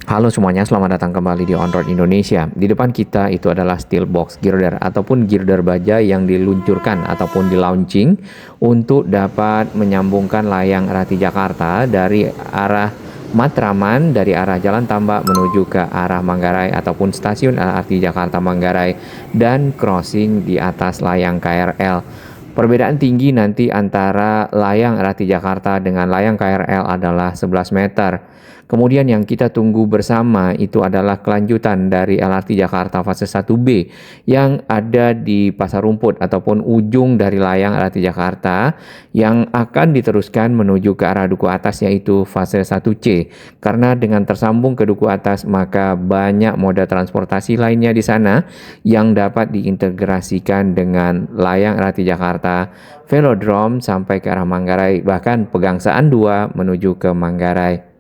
Halo semuanya, selamat datang kembali di On Road Indonesia. Di depan kita itu adalah steel box girder ataupun girder baja yang diluncurkan ataupun di launching untuk dapat menyambungkan layang LRT Jakarta dari arah Matraman, dari arah Jalan Tambak menuju ke arah Manggarai ataupun stasiun LRT Jakarta Manggarai dan crossing di atas layang KRL. Perbedaan tinggi nanti antara layang LRT Jakarta dengan layang KRL adalah 11 meter. Kemudian yang kita tunggu bersama itu adalah kelanjutan dari LRT Jakarta fase 1B yang ada di Pasar Rumput ataupun ujung dari layang LRT Jakarta yang akan diteruskan menuju ke arah Duku Atas yaitu fase 1C. Karena dengan tersambung ke Duku Atas maka banyak moda transportasi lainnya di sana yang dapat diintegrasikan dengan layang LRT Jakarta, Velodrome sampai ke arah Manggarai, bahkan Pegangsaan 2 menuju ke Manggarai.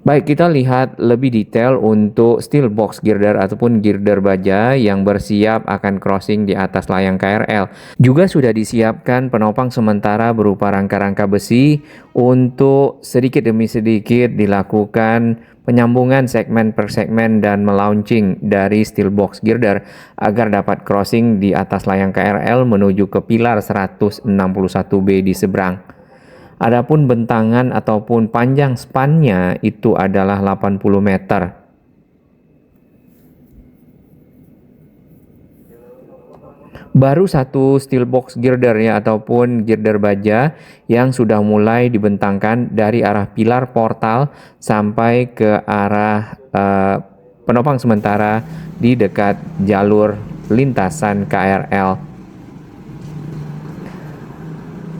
Baik, kita lihat lebih detail untuk steel box girder ataupun girder baja yang bersiap akan crossing di atas layang KRL. Juga sudah disiapkan penopang sementara berupa rangka-rangka besi untuk sedikit demi sedikit dilakukan penyambungan segmen per segmen dan melaunching dari steel box girder agar dapat crossing di atas layang KRL menuju ke pilar 161B di seberang. Adapun bentangan ataupun panjang spannya itu adalah 80 meter. Baru satu steel box girder ya ataupun girder baja yang sudah mulai dibentangkan dari arah pilar portal sampai ke arah penopang sementara di dekat jalur lintasan KRL.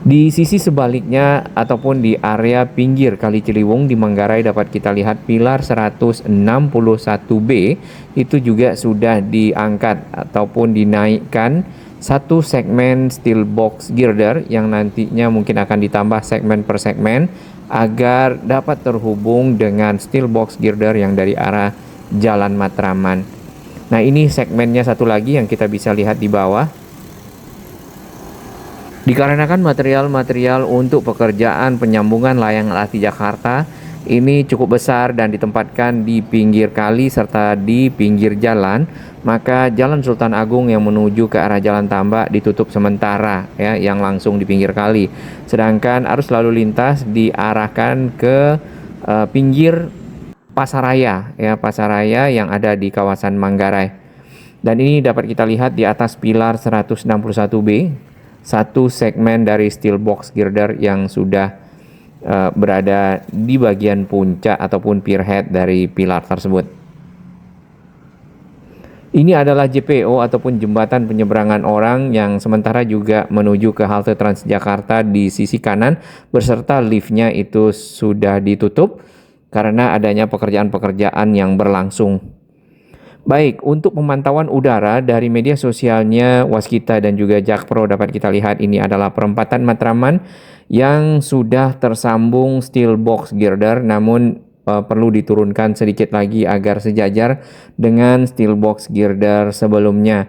Di sisi sebaliknya ataupun di area pinggir Kali Ciliwung di Manggarai dapat kita lihat pilar 161B itu juga sudah diangkat ataupun dinaikkan satu segmen steel box girder yang nantinya mungkin akan ditambah segmen per segmen agar dapat terhubung dengan steel box girder yang dari arah Jalan Matraman. Nah, ini segmennya satu lagi yang kita bisa lihat di bawah. Dikarenakan material-material untuk pekerjaan penyambungan layang LRT Jakarta ini cukup besar dan ditempatkan di pinggir kali serta di pinggir jalan, maka Jalan Sultan Agung yang menuju ke arah Jalan Tambak ditutup sementara ya, yang langsung di pinggir kali. Sedangkan arus lalu lintas diarahkan ke pinggir Pasaraya ya, Pasaraya yang ada di kawasan Manggarai. Dan ini dapat kita lihat di atas pilar 161B. Satu segmen dari steel box girder yang sudah berada di bagian puncak ataupun pier head dari pilar tersebut. Ini adalah JPO ataupun jembatan penyeberangan orang yang sementara juga menuju ke halte Transjakarta di sisi kanan beserta liftnya itu sudah ditutup karena adanya pekerjaan-pekerjaan yang berlangsung. Baik, untuk pemantauan udara dari media sosialnya Waskita dan juga Jakpro dapat kita lihat ini adalah perempatan Matraman yang sudah tersambung steel box girder namun perlu diturunkan sedikit lagi agar sejajar dengan steel box girder sebelumnya.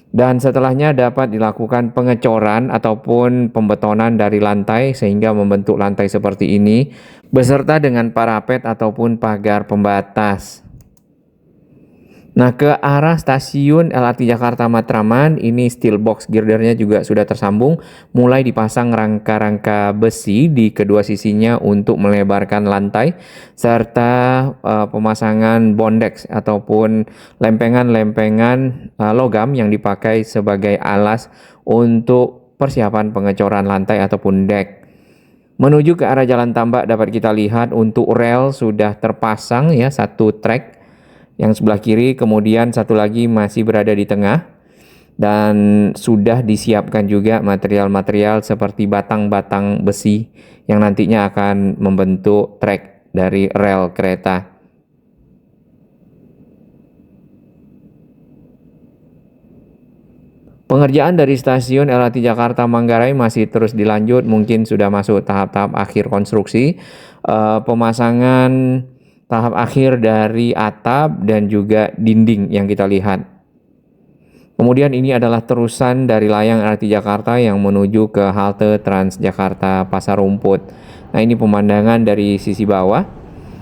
Dan setelahnya dapat dilakukan pengecoran ataupun pembetonan dari lantai sehingga membentuk lantai seperti ini beserta dengan parapet ataupun pagar pembatas. Nah, ke arah stasiun LRT Jakarta Matraman, ini steel box girdernya juga sudah tersambung, mulai dipasang rangka-rangka besi di kedua sisinya untuk melebarkan lantai, serta pemasangan bondex ataupun lempengan-lempengan logam yang dipakai sebagai alas untuk persiapan pengecoran lantai ataupun dek. Menuju ke arah Jalan Tambak dapat kita lihat untuk rel sudah terpasang ya, satu trek yang sebelah kiri, kemudian satu lagi masih berada di tengah dan sudah disiapkan juga material-material seperti batang-batang besi yang nantinya akan membentuk trek dari rel kereta. Pengerjaan dari stasiun LRT Jakarta Manggarai masih terus dilanjut, mungkin sudah masuk tahap-tahap akhir konstruksi. Pemasangan tahap akhir dari atap dan juga dinding yang kita lihat. Kemudian ini adalah terusan dari layang LRT Jakarta yang menuju ke halte Transjakarta Pasar Rumput. Nah, ini pemandangan dari sisi bawah.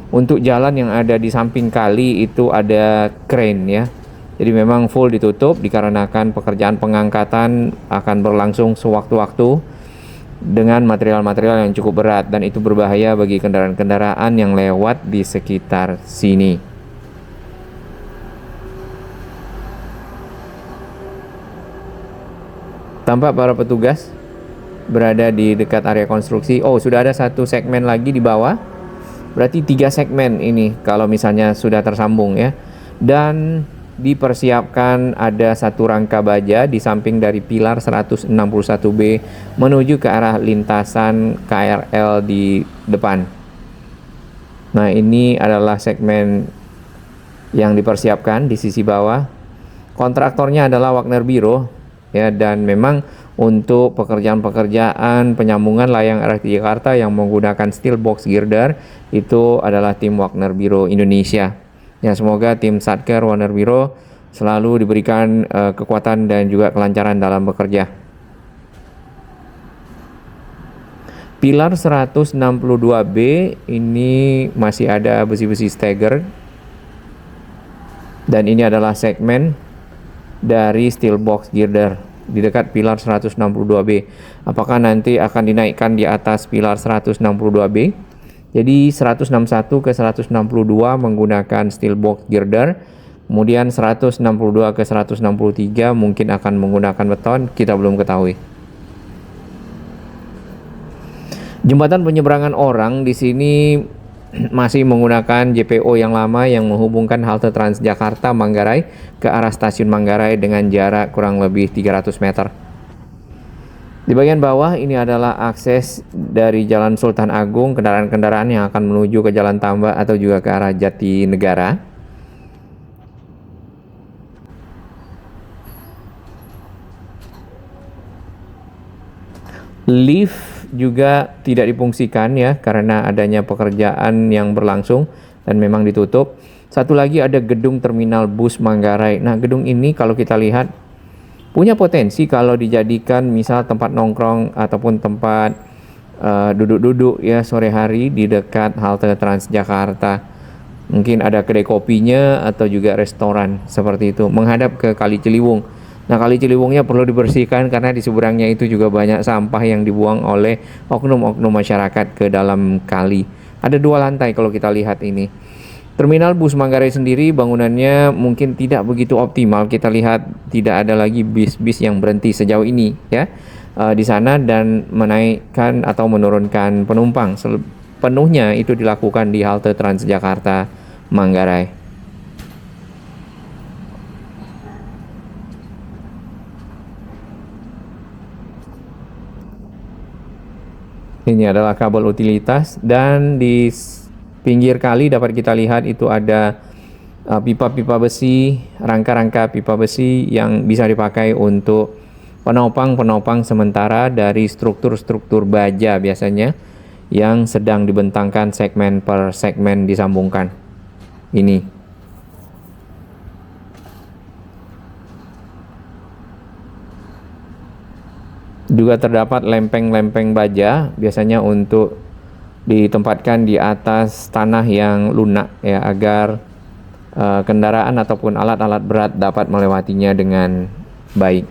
Untuk jalan yang ada di samping kali itu ada crane ya. Jadi memang full ditutup dikarenakan pekerjaan pengangkatan akan berlangsung sewaktu-waktu dengan material-material yang cukup berat, dan itu berbahaya bagi kendaraan-kendaraan yang lewat di sekitar sini. Tampak para petugas berada di dekat area konstruksi. Oh, sudah ada satu segmen lagi di bawah. Berarti 3 segmen ini kalau misalnya sudah tersambung ya. Dan dipersiapkan ada satu rangka baja di samping dari pilar 161B menuju ke arah lintasan KRL di depan. Nah, ini adalah segmen yang dipersiapkan di sisi bawah. Kontraktornya adalah Wagner Biro ya, dan memang untuk pekerjaan-pekerjaan penyambungan layang LRT Jakarta yang menggunakan steel box girder itu adalah tim Wagner Biro Indonesia. Ya, semoga tim Satker Wagner Biro selalu diberikan kekuatan dan juga kelancaran dalam bekerja. Pilar 162B ini masih ada besi-besi stagger, dan ini adalah segmen dari steel box girder di dekat pilar 162B. Apakah nanti akan dinaikkan di atas pilar 162B? Jadi 161 ke 162 menggunakan steel box girder, kemudian 162 ke 163 mungkin akan menggunakan beton, kita belum ketahui. Jembatan penyeberangan orang di sini masih menggunakan JPO yang lama yang menghubungkan halte Transjakarta Manggarai ke arah stasiun Manggarai dengan jarak kurang lebih 300 meter. Di bagian bawah ini adalah akses dari Jalan Sultan Agung, kendaraan-kendaraan yang akan menuju ke Jalan Tambak atau juga ke arah Jatinegara. Lift juga tidak difungsikan ya karena adanya pekerjaan yang berlangsung dan memang ditutup. Satu lagi ada gedung terminal bus Manggarai. Nah, gedung ini kalau kita lihat punya potensi kalau dijadikan misal tempat nongkrong ataupun tempat duduk-duduk ya sore hari di dekat halte Transjakarta. Mungkin ada kedai kopinya atau juga restoran seperti itu menghadap ke Kali Ciliwung. Nah, Kali Ciliwungnya perlu dibersihkan karena di seberangnya itu juga banyak sampah yang dibuang oleh oknum-oknum masyarakat ke dalam kali. Ada 2 lantai kalau kita lihat ini. Terminal bus Manggarai sendiri bangunannya mungkin tidak begitu optimal. Kita lihat tidak ada lagi bis-bis yang berhenti sejauh ini ya di sana dan menaikkan atau menurunkan penumpang. Penuhnya itu dilakukan di halte Transjakarta Manggarai. Ini adalah kabel utilitas, dan di pinggir kali dapat kita lihat itu ada pipa-pipa besi, rangka-rangka pipa besi yang bisa dipakai untuk penopang-penopang sementara dari struktur-struktur baja biasanya yang sedang dibentangkan segmen per segmen disambungkan. Ini. Juga terdapat lempeng-lempeng baja biasanya untuk ditempatkan di atas tanah yang lunak ya agar kendaraan ataupun alat-alat berat dapat melewatinya dengan baik.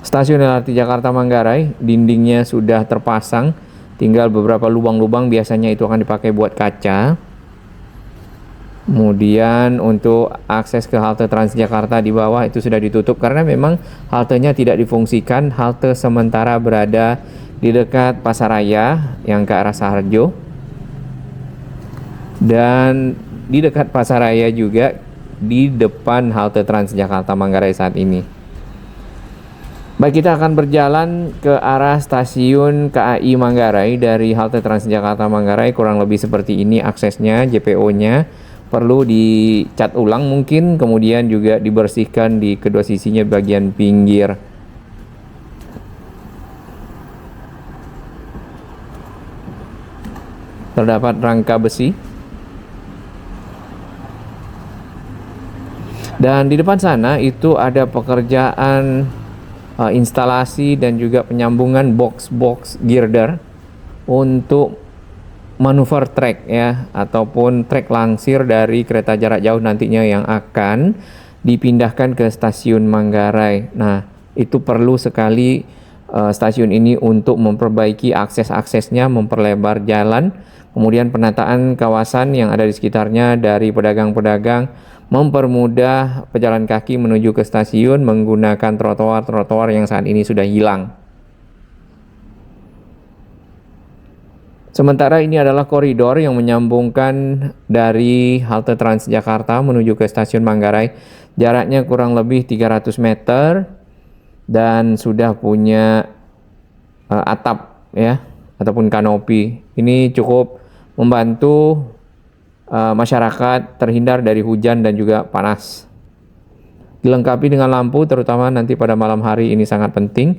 Stasiun LRT Jakarta Manggarai dindingnya sudah terpasang, tinggal beberapa lubang-lubang biasanya itu akan dipakai buat kaca. Kemudian untuk akses ke halte Transjakarta di bawah itu sudah ditutup karena memang haltenya tidak difungsikan. Halte sementara berada di dekat Pasaraya yang ke arah Saharjo, dan di dekat Pasaraya juga di depan halte Transjakarta Manggarai saat ini. Baik, kita akan berjalan ke arah stasiun KAI Manggarai dari halte Transjakarta Manggarai. Kurang lebih seperti ini aksesnya, JPO-nya. Perlu dicat ulang mungkin, kemudian juga dibersihkan di kedua sisinya bagian pinggir. Terdapat rangka besi. Dan di depan sana itu ada pekerjaan instalasi dan juga penyambungan box-box girder untuk manuver trek ya, ataupun trek langsir dari kereta jarak jauh nantinya yang akan dipindahkan ke stasiun Manggarai. Nah, itu perlu sekali stasiun ini untuk memperbaiki akses-aksesnya, memperlebar jalan, kemudian penataan kawasan yang ada di sekitarnya dari pedagang-pedagang, mempermudah pejalan kaki menuju ke stasiun menggunakan trotoar-trotoar yang saat ini sudah hilang. Sementara ini adalah koridor yang menyambungkan dari halte Transjakarta menuju ke stasiun Manggarai. Jaraknya kurang lebih 300 meter dan sudah punya atap ya, ataupun kanopi. Ini cukup membantu masyarakat terhindar dari hujan dan juga panas. Dilengkapi dengan lampu, terutama nanti pada malam hari, ini sangat penting.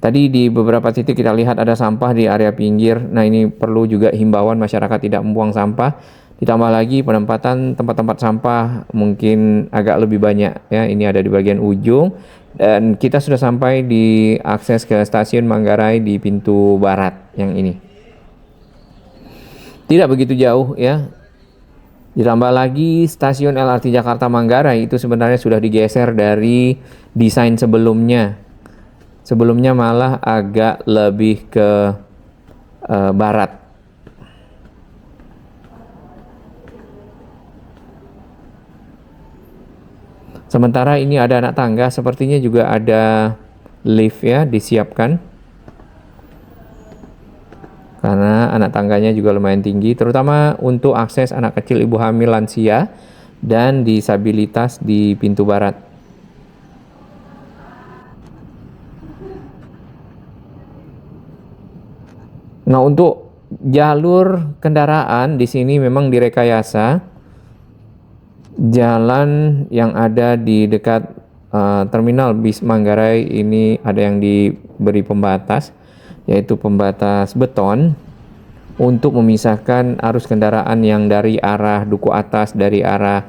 Tadi di beberapa titik kita lihat ada sampah di area pinggir. Nah, ini perlu juga himbauan masyarakat tidak membuang sampah. Ditambah lagi penempatan tempat-tempat sampah mungkin agak lebih banyak ya. Ini ada di bagian ujung dan kita sudah sampai di akses ke stasiun Manggarai di pintu barat yang ini. Tidak begitu jauh ya. Ditambah lagi stasiun LRT Jakarta Manggarai itu sebenarnya sudah digeser dari desain sebelumnya. Sebelumnya malah agak lebih ke barat. Sementara ini ada anak tangga, sepertinya juga ada lift ya disiapkan. Karena anak tangganya juga lumayan tinggi, terutama untuk akses anak kecil, ibu hamil, lansia, dan disabilitas di pintu barat. Nah, untuk jalur kendaraan di sini memang direkayasa. Jalan yang ada di dekat terminal bis Manggarai ini ada yang diberi pembatas, yaitu pembatas beton untuk memisahkan arus kendaraan yang dari arah Duku Atas, dari arah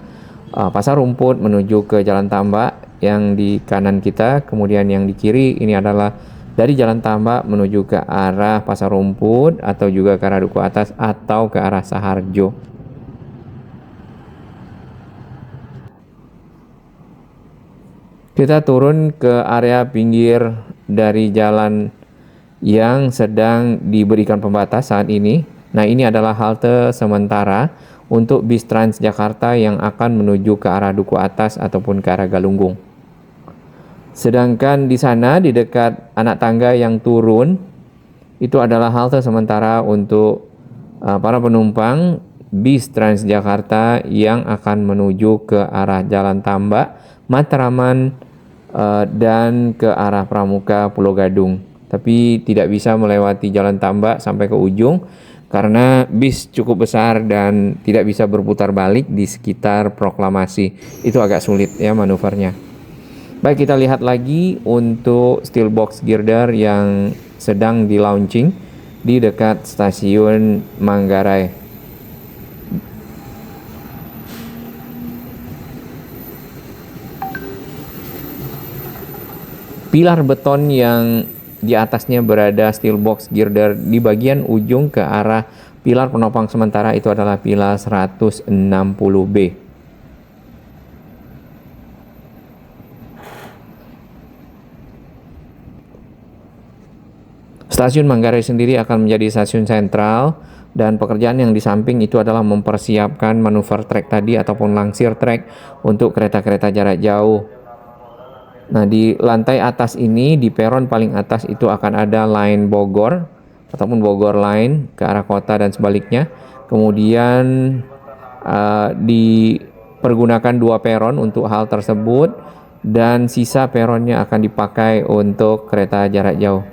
Pasar Rumput menuju ke Jalan Tambak yang di kanan kita, kemudian yang di kiri ini adalah dari Jalan Tambak menuju ke arah Pasar Rumput atau juga ke arah Duku Atas atau ke arah Saharjo. Kita turun ke area pinggir dari jalan yang sedang diberikan pembatas saat ini. Nah, ini adalah halte sementara untuk bis Transjakarta yang akan menuju ke arah Duku Atas ataupun ke arah Galunggung. Sedangkan di sana di dekat anak tangga yang turun itu adalah halte sementara untuk para penumpang bis Transjakarta yang akan menuju ke arah Jalan Tambak, Matraman, dan ke arah Pramuka, Pulau Gadung. Tapi tidak bisa melewati Jalan Tambak sampai ke ujung karena bis cukup besar dan tidak bisa berputar balik di sekitar Proklamasi. Itu agak sulit ya manuvernya. Baik, kita lihat lagi untuk steel box girder yang sedang di launching di dekat stasiun Manggarai. Pilar beton yang di atasnya berada steel box girder di bagian ujung ke arah pilar penopang sementara itu adalah pilar 160B. Stasiun Manggarai sendiri akan menjadi stasiun sentral dan pekerjaan yang di samping itu adalah mempersiapkan manuver trek tadi ataupun langsir trek untuk kereta-kereta jarak jauh. Nah, di lantai atas ini, di peron paling atas itu akan ada line Bogor ataupun Bogor Line ke arah kota dan sebaliknya. Kemudian dipergunakan 2 peron untuk hal tersebut dan sisa peronnya akan dipakai untuk kereta jarak jauh.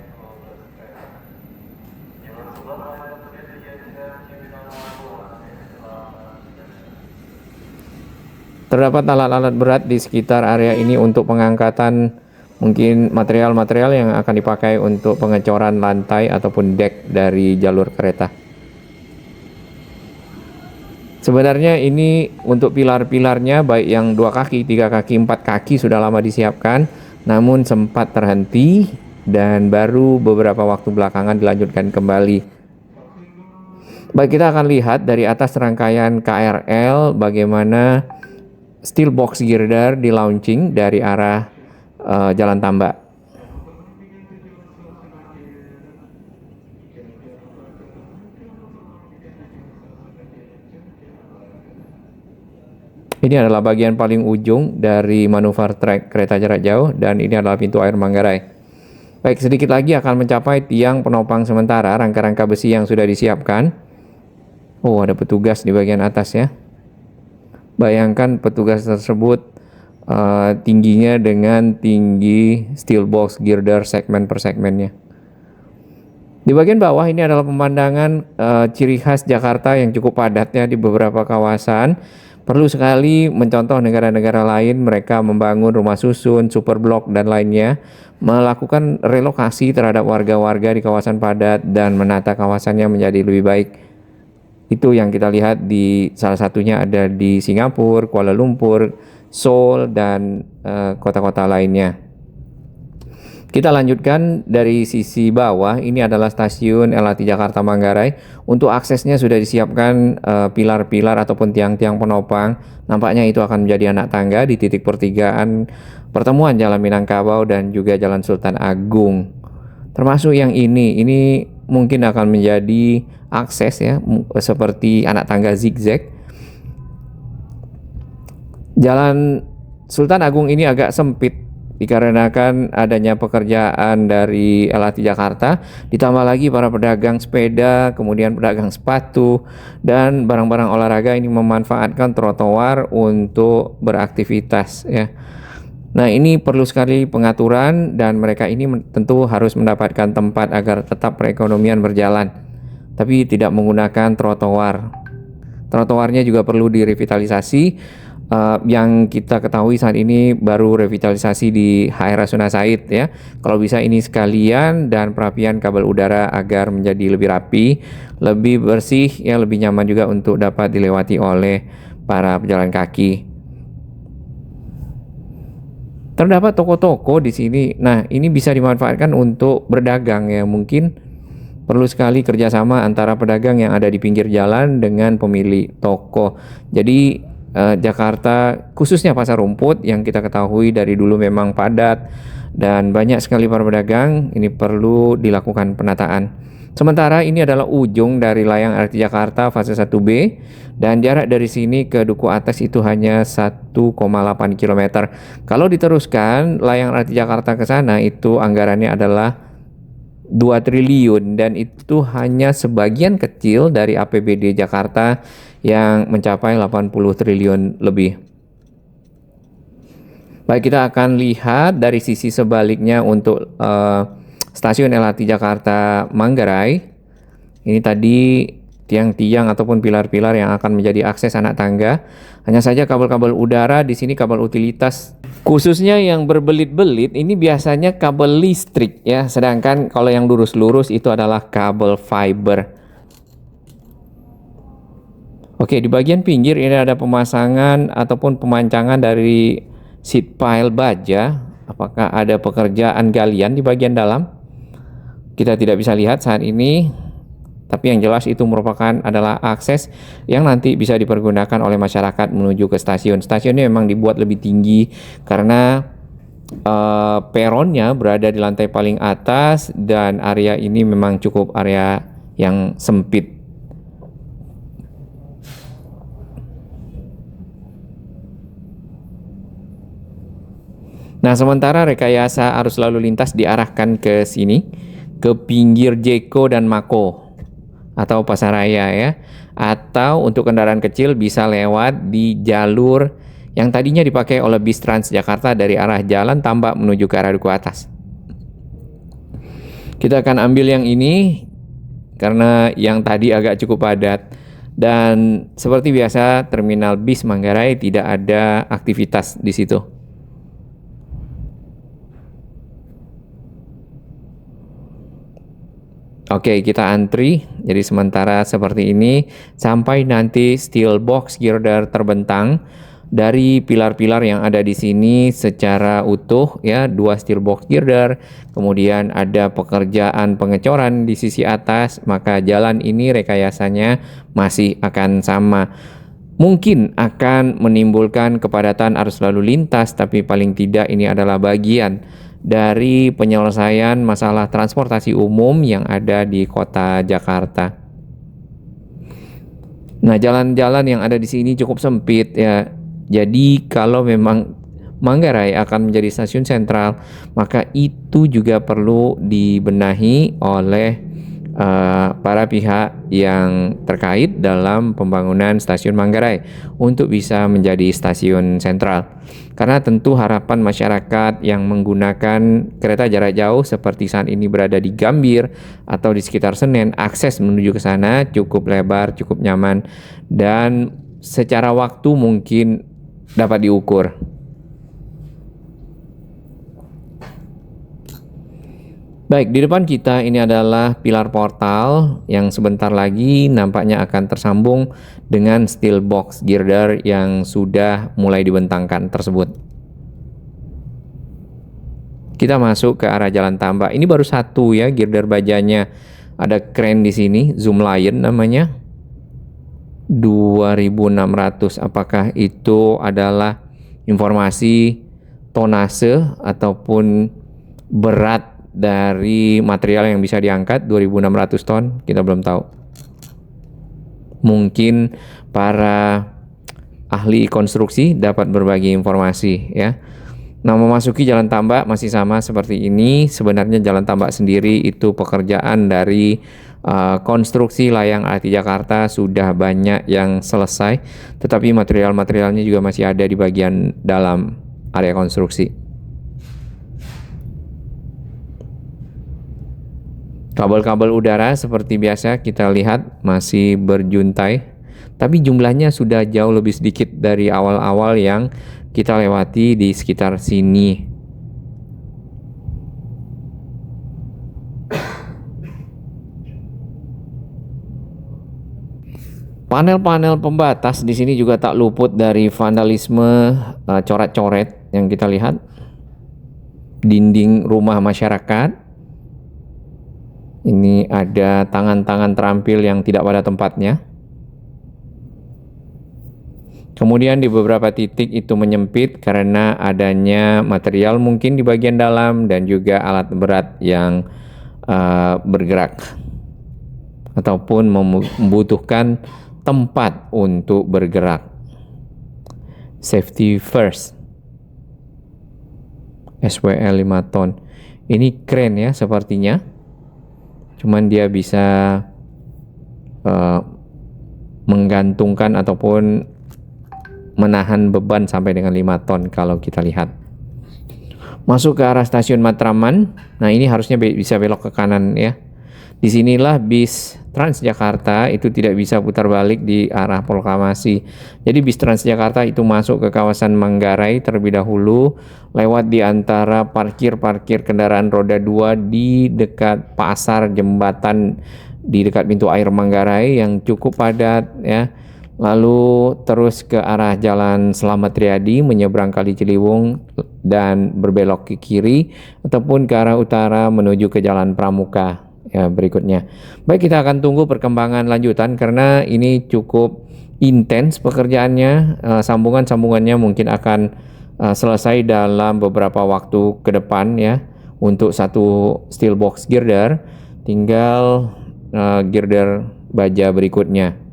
Terdapat alat-alat berat di sekitar area ini untuk pengangkatan mungkin material-material yang akan dipakai untuk pengecoran lantai ataupun dek dari jalur kereta. Sebenarnya ini untuk pilar-pilarnya baik yang 2 kaki, 3 kaki, 4 kaki sudah lama disiapkan, namun sempat terhenti dan baru beberapa waktu belakangan dilanjutkan kembali Baik, kita akan lihat dari atas rangkaian KRL bagaimana steel box girder di launching dari arah Jalan Tambak. Ini adalah bagian paling ujung dari manuver trek kereta jarak jauh dan ini adalah pintu air Manggarai. Baik, sedikit lagi akan mencapai tiang penopang sementara rangka-rangka besi yang sudah disiapkan. Oh, ada petugas di bagian atas ya. Bayangkan petugas tersebut tingginya dengan tinggi steel box girder segmen per segmennya. Di bagian bawah ini adalah pemandangan ciri khas Jakarta yang cukup padat ya di beberapa kawasan. Perlu sekali mencontoh negara-negara lain, mereka membangun rumah susun, super blok dan lainnya, melakukan relokasi terhadap warga-warga di kawasan padat dan menata kawasannya menjadi lebih baik. Itu yang kita lihat di salah satunya ada di Singapura, Kuala Lumpur, Seoul dan kota-kota lainnya. Kita lanjutkan dari sisi bawah, ini adalah stasiun LRT Jakarta Manggarai. Untuk aksesnya sudah disiapkan pilar-pilar ataupun tiang-tiang penopang. Nampaknya itu akan menjadi anak tangga di titik pertigaan pertemuan Jalan Minangkabau dan juga Jalan Sultan Agung. Termasuk yang ini mungkin akan menjadi akses ya, seperti anak tangga zigzag. Jalan Sultan Agung ini agak sempit dikarenakan adanya pekerjaan dari LRT Jakarta, ditambah lagi para pedagang sepeda, kemudian pedagang sepatu, dan barang-barang olahraga ini memanfaatkan trotoar untuk beraktivitas ya. Nah, ini perlu sekali pengaturan dan mereka ini tentu harus mendapatkan tempat agar tetap perekonomian berjalan, tapi tidak menggunakan trotoar. Trotoarnya juga perlu direvitalisasi. Yang kita ketahui saat ini baru revitalisasi di HR Rasuna Said ya. Kalau bisa ini sekalian dan perapian kabel udara agar menjadi lebih rapi, lebih bersih ya, lebih nyaman juga untuk dapat dilewati oleh para pejalan kaki. Terdapat toko-toko di sini. Nah, ini bisa dimanfaatkan untuk berdagang ya. Mungkin perlu sekali kerjasama antara pedagang yang ada di pinggir jalan dengan pemilik toko. Jadi Jakarta khususnya Pasar Rumput yang kita ketahui dari dulu memang padat dan banyak sekali para pedagang, ini perlu dilakukan penataan. Sementara ini adalah ujung dari layang LRT Jakarta fase 1B dan jarak dari sini ke Duku Atas itu hanya 1,8 km. Kalau diteruskan layang LRT Jakarta ke sana itu anggarannya adalah 2 triliun dan itu hanya sebagian kecil dari APBD Jakarta yang mencapai 80 triliun lebih. Baik, kita akan lihat dari sisi sebaliknya untuk stasiun LRT Jakarta Manggarai. Ini tadi tiang-tiang ataupun pilar-pilar yang akan menjadi akses anak tangga. Hanya saja kabel-kabel udara di sini kabel utilitas. Khususnya yang berbelit-belit ini biasanya kabel listrik ya, sedangkan kalau yang lurus-lurus itu adalah kabel fiber. Oke, di bagian pinggir ini ada pemasangan ataupun pemancangan dari seat pile baja. Apakah ada pekerjaan galian di bagian dalam? Kita tidak bisa lihat saat ini. Tapi yang jelas itu merupakan adalah akses yang nanti bisa dipergunakan oleh masyarakat menuju ke stasiun. Stasiunnya memang dibuat lebih tinggi karena peronnya berada di lantai paling atas dan area ini memang cukup area yang sempit. Nah, sementara rekayasa arus lalu lintas diarahkan ke sini, ke pinggir Jeko dan Mako atau Pasaraya ya, atau untuk kendaraan kecil bisa lewat di jalur yang tadinya dipakai oleh bis Transjakarta dari arah Jalan Tambak menuju ke arah Duku Atas. Kita akan ambil yang ini karena yang tadi agak cukup padat dan seperti biasa terminal bis Manggarai tidak ada aktivitas di situ. Oke, kita antri. Jadi sementara seperti ini sampai nanti steel box girder terbentang dari pilar-pilar yang ada di sini secara utuh ya, 2 steel box girder, kemudian ada pekerjaan pengecoran di sisi atas, maka jalan ini rekayasanya masih akan sama. Mungkin akan menimbulkan kepadatan arus lalu lintas, tapi paling tidak ini adalah bagian dari penyelesaian masalah transportasi umum yang ada di kota Jakarta. Nah, jalan-jalan yang ada di sini cukup sempit ya. Jadi kalau memang Manggarai akan menjadi stasiun sentral, maka itu juga perlu dibenahi oleh para pihak yang terkait dalam pembangunan stasiun Manggarai untuk bisa menjadi stasiun sentral. Karena tentu harapan masyarakat yang menggunakan kereta jarak jauh seperti saat ini berada di Gambir atau di sekitar Senen, akses menuju ke sana cukup lebar, cukup nyaman, dan secara waktu mungkin dapat diukur. Baik, di depan kita ini adalah pilar portal yang sebentar lagi nampaknya akan tersambung dengan steel box girder yang sudah mulai dibentangkan tersebut. Kita masuk ke arah Jalan Tambak. Ini baru satu ya girder bajanya. Ada kren di sini, Zoom Lion namanya. 2.600. Apakah itu adalah informasi tonase ataupun berat dari material yang bisa diangkat? 2.600 ton, kita belum tahu. Mungkin para ahli konstruksi dapat berbagi informasi ya. Nah, memasuki Jalan Tambak masih sama seperti ini. Sebenarnya Jalan Tambak sendiri itu pekerjaan dari konstruksi layang LRT Jakarta sudah banyak yang selesai, tetapi material-materialnya juga masih ada di bagian dalam area konstruksi. Kabel-kabel udara seperti biasa kita lihat masih berjuntai, tapi jumlahnya sudah jauh lebih sedikit dari awal-awal yang kita lewati di sekitar sini. Panel-panel pembatas di sini juga tak luput dari vandalisme coret-coret yang kita lihat. Dinding rumah masyarakat. Ini ada tangan-tangan terampil yang tidak pada tempatnya. Kemudian di beberapa titik itu menyempit karena adanya material mungkin di bagian dalam dan juga alat berat yang bergerak ataupun membutuhkan tempat untuk bergerak. Safety first. SWL 5 ton. Ini keren ya sepertinya. Cuman dia bisa menggantungkan ataupun menahan beban sampai dengan 5 ton kalau kita lihat. Masuk ke arah stasiun Matraman. Nah, ini harusnya bisa belok ke kanan ya. Disinilah bis Transjakarta itu tidak bisa putar balik di arah Proklamasi. Jadi bis Transjakarta itu masuk ke kawasan Manggarai terlebih dahulu, lewat di antara parkir-parkir kendaraan roda 2 di dekat pasar jembatan di dekat pintu air Manggarai yang cukup padat ya. Lalu terus ke arah Jalan Slamet Riyadi menyeberang Kali Ciliwung dan berbelok ke kiri ataupun ke arah utara menuju ke Jalan Pramuka ya berikutnya. Baik, kita akan tunggu perkembangan lanjutan karena ini cukup intens pekerjaannya. Sambungan-sambungannya mungkin akan selesai dalam beberapa waktu ke depan ya. Untuk satu steel box girder tinggal girder baja berikutnya.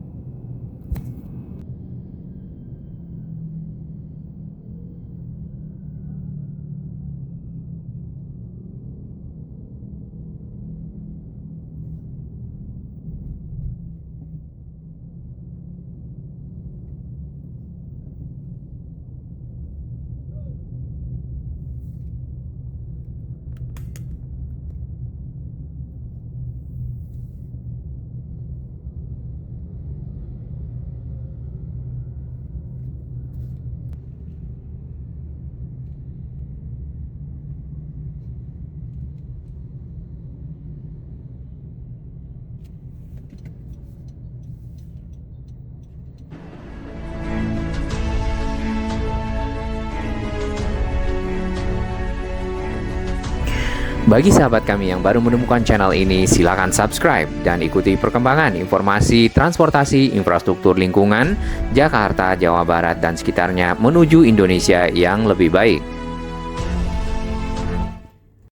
Bagi sahabat kami yang baru menemukan channel ini, silakan subscribe dan ikuti perkembangan informasi transportasi, infrastruktur lingkungan, Jakarta, Jawa Barat, dan sekitarnya menuju Indonesia yang lebih baik.